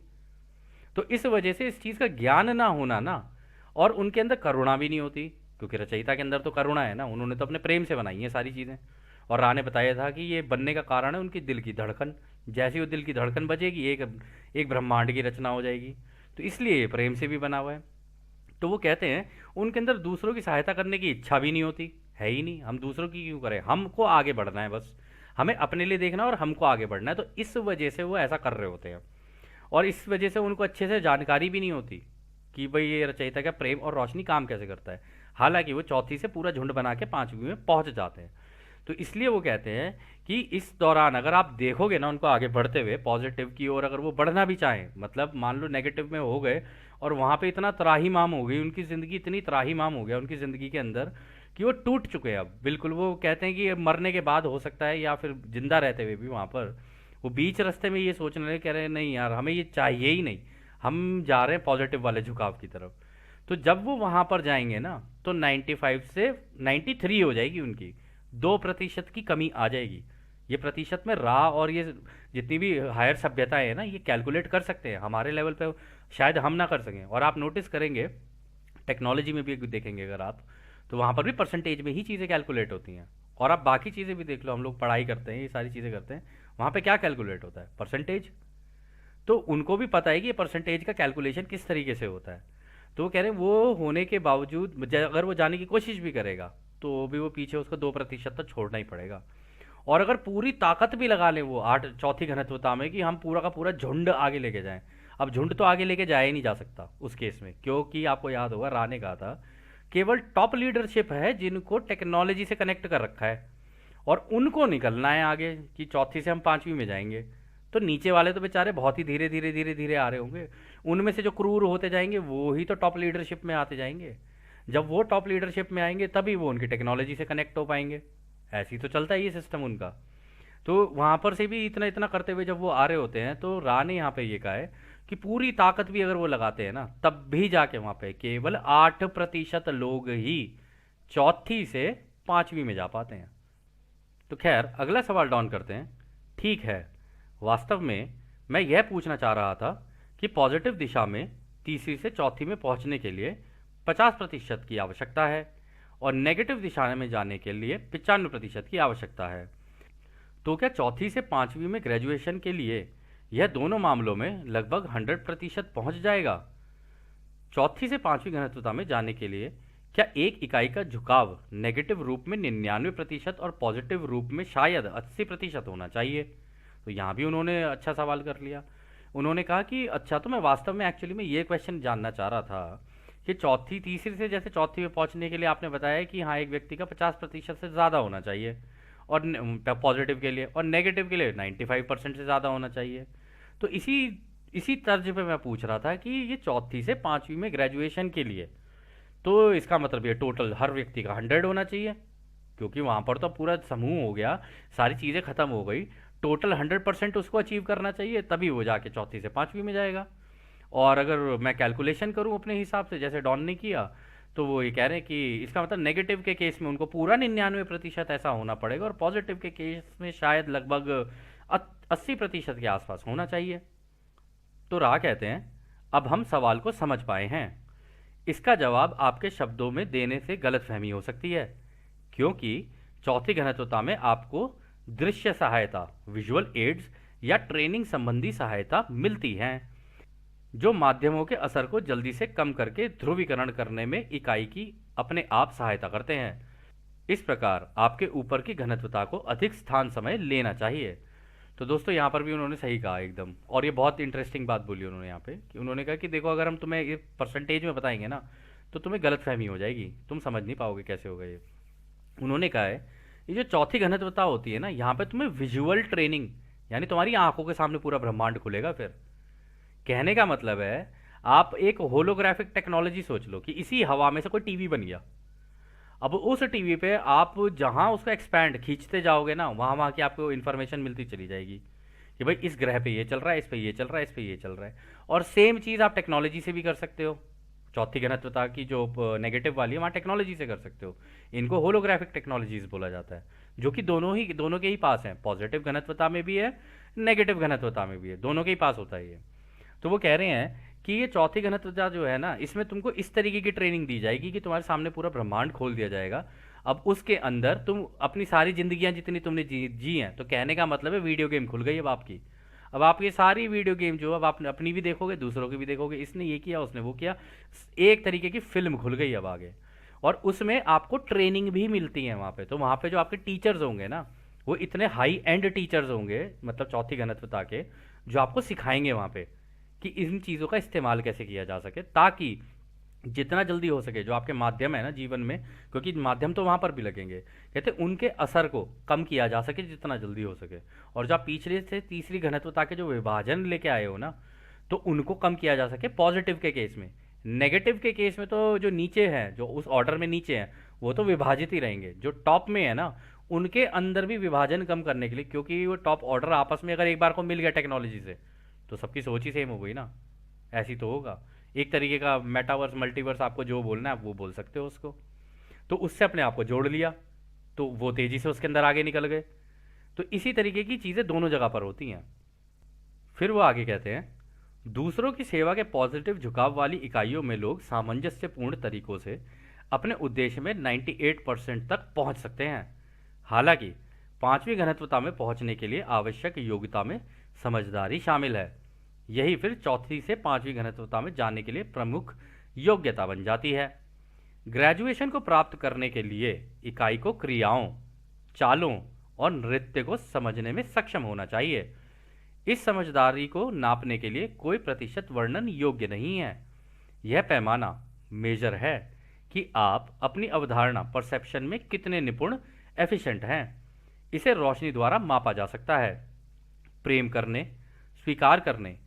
तो इस वजह से इस चीज़ का ज्ञान ना होना ना, और उनके अंदर करुणा भी नहीं होती, क्योंकि रचयिता के अंदर तो करुणा है ना, उन्होंने तो अपने प्रेम से बनाई है सारी चीज़ें। और राह ने बताया था कि ये बनने का कारण है उनकी दिल की धड़कन, जैसे वो दिल की धड़कन बजेगी एक एक ब्रह्मांड की रचना हो जाएगी, तो इसलिए ये प्रेम से भी बना हुआ है। तो वो कहते हैं उनके अंदर दूसरों की सहायता करने की इच्छा भी नहीं होती, है ही नहीं, हम दूसरों की क्यों करें, हमको आगे बढ़ना है बस, हमें अपने लिए देखना और हमको आगे बढ़ना है, तो इस वजह से वो ऐसा कर रहे होते हैं। और इस वजह से उनको अच्छे से जानकारी भी नहीं होती कि भाई ये रचयिता का प्रेम और रोशनी काम कैसे करता है, हालांकि वो चौथी से पूरा झुंड बना के पांचवी में पहुंच जाते हैं। तो इसलिए वो कहते हैं कि इस दौरान अगर आप देखोगे ना उनको आगे बढ़ते हुए पॉजिटिव की ओर, अगर वो बढ़ना भी चाहें, मतलब मान लो नेगेटिव में हो गए और वहाँ पे इतना त्राहीमाम हो गई उनकी ज़िंदगी, इतनी त्राहीमाम हो गया उनकी ज़िंदगी के अंदर कि वो टूट चुके हैं अब बिल्कुल। वो कहते हैं कि अब मरने के बाद हो सकता है या फिर जिंदा रहते हुए भी वहाँ पर वो बीच रास्ते में ये सोचने लगे, कह रहे हैं नहीं यार हमें ये चाहिए ही नहीं, हम जा रहे हैं पॉजिटिव वाले झुकाव की तरफ। तो जब वो वहाँ पर जाएंगे ना तो 95 से 93 हो जाएगी उनकी, 2% की कमी आ जाएगी। ये प्रतिशत में राह और ये जितनी भी हायर सभ्यताएं हैं ना ये कैलकुलेट कर सकते हैं, हमारे लेवल पे शायद हम ना कर सकें। और आप नोटिस करेंगे टेक्नोलॉजी में भी देखेंगे अगर आप, तो वहाँ पर भी परसेंटेज में ही चीज़ें कैलकुलेट होती हैं। और आप बाकी चीज़ें भी देख लो, हम लोग पढ़ाई करते हैं ये सारी चीज़ें करते हैं, वहाँ पे क्या कैलकुलेट होता है, परसेंटेज। तो उनको भी पता है कि ये परसेंटेज का कैलकुलेशन किस तरीके से होता है। तो वो कह रहे हैं वो होने के बावजूद अगर वो जाने की कोशिश भी करेगा तो भी वो पीछे उसको 2% तक छोड़ना ही पड़ेगा। और अगर पूरी ताकत भी लगा लें वो आठ चौथी घनत्वता में कि हम पूरा का पूरा झुंड आगे लेके जाएं, अब झुंड तो आगे लेके जाया ही नहीं जा सकता उस केस में, क्योंकि आपको याद होगा राह ने कहा था केवल टॉप लीडरशिप है जिनको टेक्नोलॉजी से कनेक्ट कर रखा है, और उनको निकलना है आगे कि चौथी से हम पांचवी में जाएंगे। तो नीचे वाले तो बेचारे बहुत ही धीरे धीरे धीरे धीरे आ रहे होंगे, उनमें से जो क्रूर होते जाएंगे वो ही तो टॉप लीडरशिप में आते जाएंगे। जब वो टॉप लीडरशिप में आएंगे तभी वो उनकी टेक्नोलॉजी से कनेक्ट हो पाएंगे। ऐसे ही तो चलता है ये सिस्टम उनका। तो वहाँ पर से भी इतना इतना करते हुए जब वो आ रहे होते हैं तो राह ने यहाँ पे ये कहा है कि पूरी ताकत भी अगर वो लगाते हैं ना तब भी जाके वहाँ पे केवल 8% लोग ही चौथी से पांचवी में जा पाते हैं। तो खैर अगला सवाल डाउन करते हैं। ठीक है, वास्तव में मैं यह पूछना चाह रहा था कि पॉजिटिव दिशा में तीसरी से चौथी में पहुंचने के लिए 50% की आवश्यकता है और नेगेटिव दिशा में जाने के लिए 95% की आवश्यकता है। तो क्या चौथी से पांचवी में ग्रेजुएशन के लिए यह दोनों मामलों में लगभग 100% पहुंच जाएगा? चौथी से पांचवी घनत्वता में जाने के लिए क्या एक इकाई का झुकाव नेगेटिव रूप में 99% और पॉजिटिव रूप में शायद 80% होना चाहिए? तो यहाँ भी उन्होंने अच्छा सवाल कर लिया। उन्होंने कहा कि अच्छा, तो मैं वास्तव में एक्चुअली में ये क्वेश्चन जानना चाह रहा था कि चौथी तीसरी से जैसे चौथी में पहुँचने के लिए आपने बताया कि हाँ एक व्यक्ति का 50% से ज़्यादा होना चाहिए और पॉजिटिव के लिए, और नेगेटिव के लिए 95% से ज़्यादा होना चाहिए। तो इसी इसी तर्ज पे मैं पूछ रहा था कि ये चौथी से पांचवी में ग्रेजुएशन के लिए, तो इसका मतलब ये टोटल हर व्यक्ति का 100 होना चाहिए, क्योंकि वहाँ पर तो पूरा समूह हो गया, सारी चीज़ें ख़त्म हो गई, टोटल 100% उसको अचीव करना चाहिए तभी वो जाके चौथी से पांचवी में जाएगा। और अगर मैं कैलकुलेशन करूँ अपने हिसाब से जैसे डॉन ने किया, तो वो ये कह रहे हैं कि इसका मतलब नेगेटिव के केस में उनको पूरा 99% ऐसा होना पड़ेगा और पॉजिटिव के केस में शायद लगभग 80% के आसपास होना चाहिए। तो राह कहते हैं, अब हम सवाल को समझ पाए हैं। इसका जवाब आपके शब्दों में देने से गलतफहमी हो सकती है, क्योंकि चौथी घनत्वता में आपको दृश्य सहायता, विजुअल एड्स या ट्रेनिंग संबंधी सहायता मिलती है, जो माध्यमों के असर को जल्दी से कम करके ध्रुवीकरण करने में इकाई की अपने आप सहायता करते हैं। इस प्रकार आपके ऊपर की घनत्वता को अधिक स्थान समय लेना चाहिए। तो दोस्तों यहाँ पर भी उन्होंने सही कहा एकदम, और ये बहुत इंटरेस्टिंग बात बोली उन्होंने यहाँ पे कि उन्होंने कहा कि देखो, अगर हम तुम्हें ये परसेंटेज में बताएंगे ना तो तुम्हें गलतफहमी हो जाएगी, तुम समझ नहीं पाओगे कैसे होगा ये। उन्होंने कहा है, ये जो चौथी घनत्वता होती है ना, यहाँ पे तुम्हें विजुअल ट्रेनिंग, यानी तुम्हारी आंखों के सामने पूरा ब्रह्मांड खुलेगा। फिर कहने का मतलब है, आप एक होलोग्राफिक टेक्नोलॉजी सोच लो कि इसी हवा में से कोई टीवी बन गया। अब उस टीवी पे आप जहां उसका एक्सपैंड खींचते जाओगे ना, वहां वहां की आपको इन्फॉर्मेशन मिलती चली जाएगी कि भाई इस ग्रह पे ये चल रहा है, इस पे ये चल रहा है, इस पे ये चल रहा है। और सेम चीज़ आप टेक्नोलॉजी से भी कर सकते हो। चौथी घनत्वता की जो नेगेटिव वाली है, वहाँ टेक्नोलॉजी से कर सकते हो। इनको होलोग्राफिक टेक्नोलॉजीज बोला जाता है, जो कि दोनों के ही पास हैं। पॉजिटिव घनत्वता में भी है, नेगेटिव घनत्वता में भी है, दोनों के ही पास होता है ये। तो वो कह रहे हैं कि ये चौथी घनत्वता जो है ना, इसमें तुमको इस तरीके की ट्रेनिंग दी जाएगी कि तुम्हारे सामने पूरा ब्रह्मांड खोल दिया जाएगा। अब उसके अंदर तुम अपनी सारी जिंदगियां जितनी तुमने जी हैं, तो कहने का मतलब है वीडियो गेम खुल गई अब आपकी। अब आप ये सारी वीडियो गेम जो अब आप अपनी भी देखोगे, दूसरों की भी देखोगे, इसने ये किया, उसने वो किया, एक तरीके की फिल्म खुल गई अब आगे। और उसमें आपको ट्रेनिंग भी मिलती है वहाँ पे। तो वहाँ पे जो आपके टीचर्स होंगे ना, वो इतने हाई एंड टीचर्स होंगे, मतलब चौथी घनत्वता के, जो आपको सिखाएंगे वहाँ पे कि इन चीज़ों का इस्तेमाल कैसे किया जा सके, ताकि जितना जल्दी हो सके जो आपके माध्यम है ना जीवन में, क्योंकि माध्यम तो वहाँ पर भी लगेंगे, कहते उनके असर को कम किया जा सके जितना जल्दी हो सके। और जो आप पिछले से तीसरी घनत्वता के जो विभाजन लेके आए हो ना, तो उनको कम किया जा सके पॉजिटिव के केस में। नेगेटिव के केस में तो जो नीचे हैं, जो उस ऑर्डर में नीचे हैं, वो तो विभाजित ही रहेंगे। जो टॉप में है ना, उनके अंदर भी विभाजन कम करने के लिए, क्योंकि वो टॉप ऑर्डर आपस में अगर एक बार को मिल गया टेक्नोलॉजी से, तो सबकी सोच ही सेम हो गई ना, ऐसी तो होगा। एक तरीके का मेटावर्स मल्टीवर्स, आपको जो बोलना है आप वो बोल सकते हो उसको। तो उससे अपने आप को जोड़ लिया, तो वो तेजी से उसके अंदर आगे निकल गए। तो इसी तरीके की चीज़ें दोनों जगह पर होती हैं। फिर वो आगे कहते हैं, दूसरों की सेवा के पॉजिटिव झुकाव वाली इकाइयों में लोग सामंजस्यपूर्ण तरीकों से अपने उद्देश्य में 98% तक पहुंच सकते हैं। हालांकि पांचवी घनत्वता में पहुंचने के लिए आवश्यक योग्यता में समझदारी शामिल है। यही फिर चौथी से पांचवी घनत्वता में जाने के लिए प्रमुख योग्यता बन जाती है। ग्रेजुएशन को प्राप्त करने के लिए इकाई को क्रियाओं, चालों और नृत्य को समझने में सक्षम होना चाहिए। इस समझदारी को नापने के लिए कोई प्रतिशत वर्णन योग्य नहीं है। यह पैमाना, मेजर है कि आप अपनी अवधारणा, परसेप्शन में कितने निपुण, एफिशिएंट हैं। इसे रोशनी द्वारा मापा जा सकता है। प्रेम करने, स्वीकार करने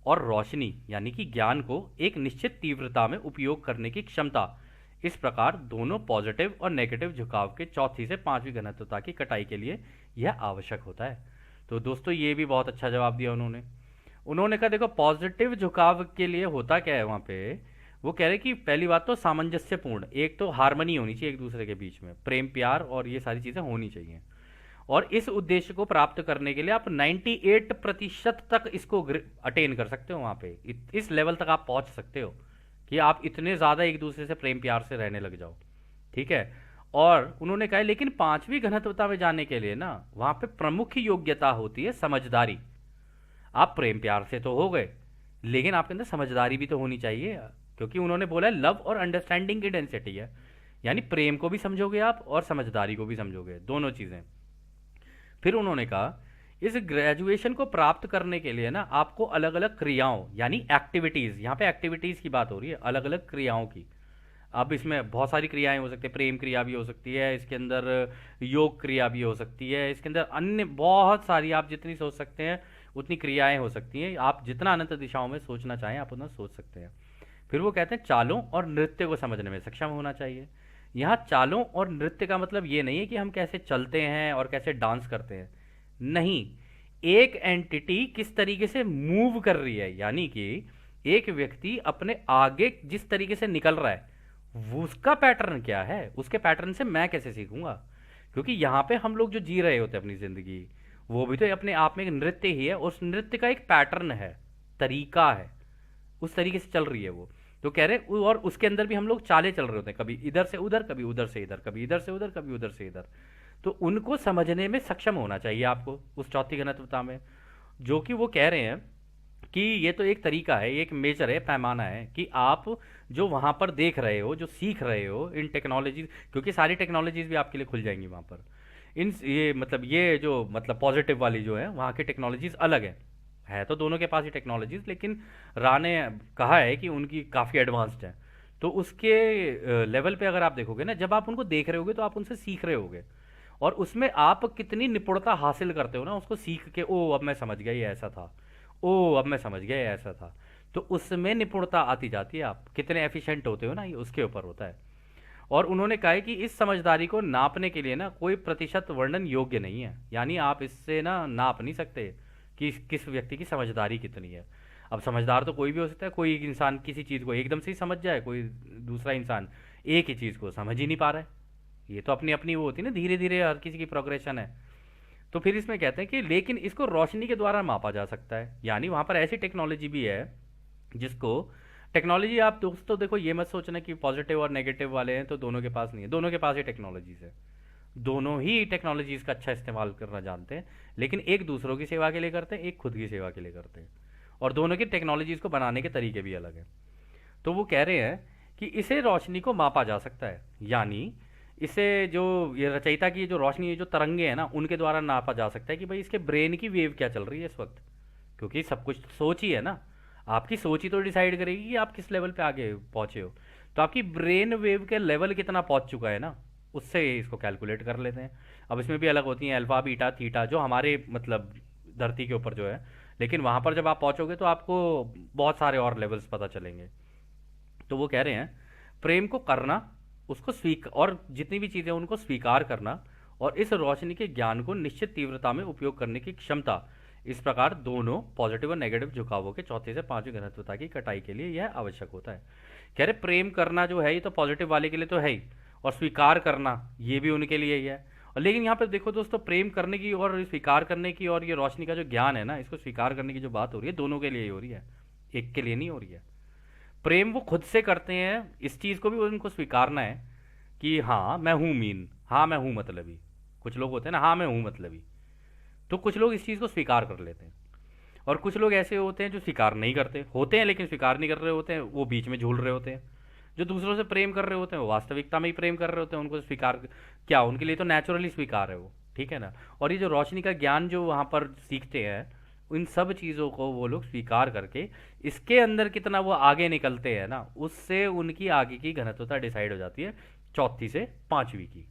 और रोशनी यानी कि ज्ञान को एक निश्चित तीव्रता में उपयोग करने की क्षमता, इस प्रकार दोनों पॉजिटिव और नेगेटिव झुकाव के चौथी से पांचवी घनत्वता की कटाई के लिए यह आवश्यक होता है। तो दोस्तों ये भी बहुत अच्छा जवाब दिया उन्होंने कहा, देखो पॉजिटिव झुकाव के लिए होता क्या है वहाँ पे। वो कह रहे कि पहली बात तो सामंजस्यपूर्ण, एक तो हार्मनी होनी चाहिए एक दूसरे के बीच में, प्रेम प्यार और ये सारी चीज़ें होनी चाहिए। और इस उद्देश्य को प्राप्त करने के लिए आप 98% तक इसको अटेन कर सकते हो। वहाँ पे इस लेवल तक आप पहुँच सकते हो कि आप इतने ज़्यादा एक दूसरे से प्रेम प्यार से रहने लग जाओ, ठीक है। और उन्होंने कहा लेकिन पांचवी घनत्वता में जाने के लिए ना, वहाँ पे प्रमुख योग्यता होती है समझदारी। आप प्रेम प्यार से तो हो गए, लेकिन आपके अंदर समझदारी भी तो होनी चाहिए, क्योंकि उन्होंने बोला है लव और अंडरस्टैंडिंग की डेंसिटी है, यानी प्रेम को भी समझोगे आप और समझदारी को भी समझोगे, दोनों चीज़ें। फिर उन्होंने कहा इस ग्रेजुएशन को प्राप्त करने के लिए ना आपको अलग अलग क्रियाओं यानी एक्टिविटीज़, यहाँ पे एक्टिविटीज़ की बात हो रही है, अलग अलग क्रियाओं की। अब इसमें बहुत सारी क्रियाएं हो सकती है, प्रेम क्रिया भी हो सकती है, इसके अंदर योग क्रिया भी हो सकती है, इसके अंदर अन्य बहुत सारी, आप जितनी सोच सकते हैं उतनी क्रियाएं हो सकती हैं। आप जितना अनंत दिशाओं में सोचना चाहें आप उतना सोच सकते हैं। फिर वो कहते हैं चालों और नृत्य को समझने में सक्षम होना चाहिए। यहाँ चालों और नृत्य का मतलब ये नहीं है कि हम कैसे चलते हैं और कैसे डांस करते हैं, नहीं, एक एंटिटी किस तरीके से मूव कर रही है, यानी कि एक व्यक्ति अपने आगे जिस तरीके से निकल रहा है वो उसका पैटर्न क्या है, उसके पैटर्न से मैं कैसे सीखूंगा? क्योंकि यहाँ पे हम लोग जो जी रहे होते हैं अपनी ज़िंदगी, वो भी तो अपने आप में एक नृत्य ही है, उस नृत्य का एक पैटर्न है, तरीका है, उस तरीके से चल रही है वो। तो कह रहे और उसके अंदर भी हम लोग चाले चल रहे होते हैं, कभी इधर से उधर, कभी उधर से इधर, कभी इधर से उधर, कभी उधर से इधर। तो उनको समझने में सक्षम होना चाहिए आपको उस चौथी घनत्वता में। जो कि वो कह रहे हैं कि ये तो एक तरीका है, ये एक मेजर है, पैमाना है कि आप जो वहाँ पर देख रहे हो, जो सीख रहे हो इन टेक्नोलॉजीज, क्योंकि सारी टेक्नोलॉजीज भी आपके लिए खुल जाएंगी वहाँ पर। इन ये मतलब ये जो मतलब पॉजिटिव वाली जो है वहाँ की टेक्नोलॉजीज अलग है तो दोनों के पास ही टेक्नोलॉजीज, लेकिन रा ने कहा है कि उनकी काफ़ी एडवांस्ड है। तो उसके लेवल पे अगर आप देखोगे ना, जब आप उनको देख रहे होगे तो आप उनसे सीख रहे होगे, और उसमें आप कितनी निपुणता हासिल करते हो ना उसको सीख के, ओ अब मैं समझ गया ये ऐसा था, ओ अब मैं समझ गया ये ऐसा था। तो उसमें निपुणता आती जाती है, आप कितने एफिशिएंट होते हो ना, ये उसके ऊपर होता है। और उन्होंने कहा है कि इस समझदारी को नापने के लिए ना कोई प्रतिशत वर्णन योग्य नहीं है, यानी आप इससे ना नाप नहीं सकते कि किस व्यक्ति की समझदारी कितनी है। अब समझदार तो कोई भी हो सकता है, कोई एक इंसान किसी चीज़ को एकदम से ही समझ जाए, कोई दूसरा इंसान एक ही चीज़ को समझ ही नहीं पा रहा है। ये तो अपनी अपनी वो होती है ना, धीरे धीरे हर किसी की प्रोग्रेशन है। तो फिर इसमें कहते हैं कि लेकिन इसको रोशनी के द्वारा मापा जा सकता है, यानी वहाँ पर ऐसी टेक्नोलॉजी भी है जिसको, टेक्नोलॉजी आप दोस्तों देखो ये मत सोचना कि पॉजिटिव और नेगेटिव वाले हैं तो दोनों के पास नहीं है, दोनों के पास ही टेक्नोलॉजीज है। दोनों ही टेक्नोलॉजीज का अच्छा इस्तेमाल करना जानते हैं, लेकिन एक दूसरों की सेवा के लिए करते हैं, एक खुद की सेवा के लिए करते हैं, और दोनों की टेक्नोलॉजीज को बनाने के तरीके भी अलग हैं। तो वो कह रहे हैं कि इसे रोशनी को मापा जा सकता है, यानी इसे जो ये रचयिता की जो रोशनी है, जो तरंगे हैं ना, उनके द्वारा नापा जा सकता है कि भाई इसके ब्रेन की वेव क्या चल रही है इस वक्त। क्योंकि सब कुछ सोच ही है ना, आपकी सोच ही तो डिसाइड करेगी कि आप किस लेवल पे आगे पहुंचे हो। तो आपकी ब्रेन वेव के लेवल कितना पहुंच चुका है ना, उससे इसको कैलकुलेट कर लेते हैं। अब इसमें भी अलग होती हैं अल्फा बीटा थीटा, जो हमारे मतलब धरती के ऊपर जो है, लेकिन वहां पर जब आप पहुंचोगे तो आपको बहुत सारे और लेवल्स पता चलेंगे। तो वो कह रहे हैं प्रेम को करना, उसको और जितनी भी चीज़ें उनको स्वीकार करना, और इस रोशनी के ज्ञान को निश्चित तीव्रता में उपयोग करने की क्षमता, इस प्रकार दोनों पॉजिटिव और नेगेटिव झुकावों के चौथे से पांचवें घनत्वता की कटाई के लिए यह आवश्यक होता है। कह रहे प्रेम करना जो है ये तो पॉजिटिव वाले के लिए तो है ही, और स्वीकार करना ये भी उनके लिए ही है। और लेकिन यहाँ पर देखो दोस्तों, प्रेम करने की और स्वीकार करने की और ये रोशनी का जो ज्ञान है ना, इसको स्वीकार करने की जो बात हो रही है, दोनों के लिए ही हो रही है, एक के लिए नहीं हो रही है। प्रेम वो खुद से करते हैं, इस चीज़ को भी उनको स्वीकारना है कि हाँ मैं हूँ मीन, हाँ मैं हूँ मतलबी। कुछ लोग होते हैं ना, हाँ मैं हूँ मतलबी। तो कुछ लोग इस चीज़ को स्वीकार कर लेते हैं, और कुछ लोग ऐसे होते हैं जो स्वीकार नहीं करते होते हैं, लेकिन स्वीकार नहीं कर रहे होते हैं, वो बीच में झूल रहे होते हैं। जो दूसरों से प्रेम कर रहे होते हैं वो वास्तविकता में ही प्रेम कर रहे होते हैं, उनको स्वीकार क्या, उनके लिए तो नेचुरली स्वीकार है वो, ठीक है ना। और ये जो रोशनी का ज्ञान जो वहाँ पर सीखते हैं, इन सब चीज़ों को वो लोग स्वीकार करके इसके अंदर कितना वो आगे निकलते हैं ना, उससे उनकी आगे की घनत्वता डिसाइड हो जाती है, चौथी से पांचवी की।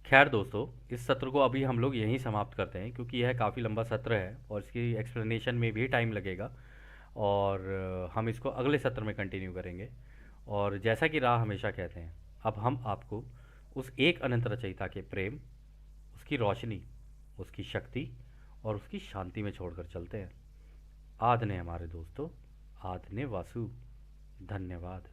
खैर दोस्तों, इस सत्र को अभी हम लोग यहीं समाप्त करते हैं, क्योंकि यह काफ़ी लंबा सत्र है और इसकी एक्सप्लेनेशन में भी टाइम लगेगा, और हम इसको अगले सत्र में कंटिन्यू करेंगे। और जैसा कि राह हमेशा कहते हैं, अब हम आपको उस एक अनंत रचयिता के प्रेम, उसकी रोशनी, उसकी शक्ति और उसकी शांति में छोड़कर चलते हैं। आद ने हमारे दोस्तों, आद ने वासु। धन्यवाद।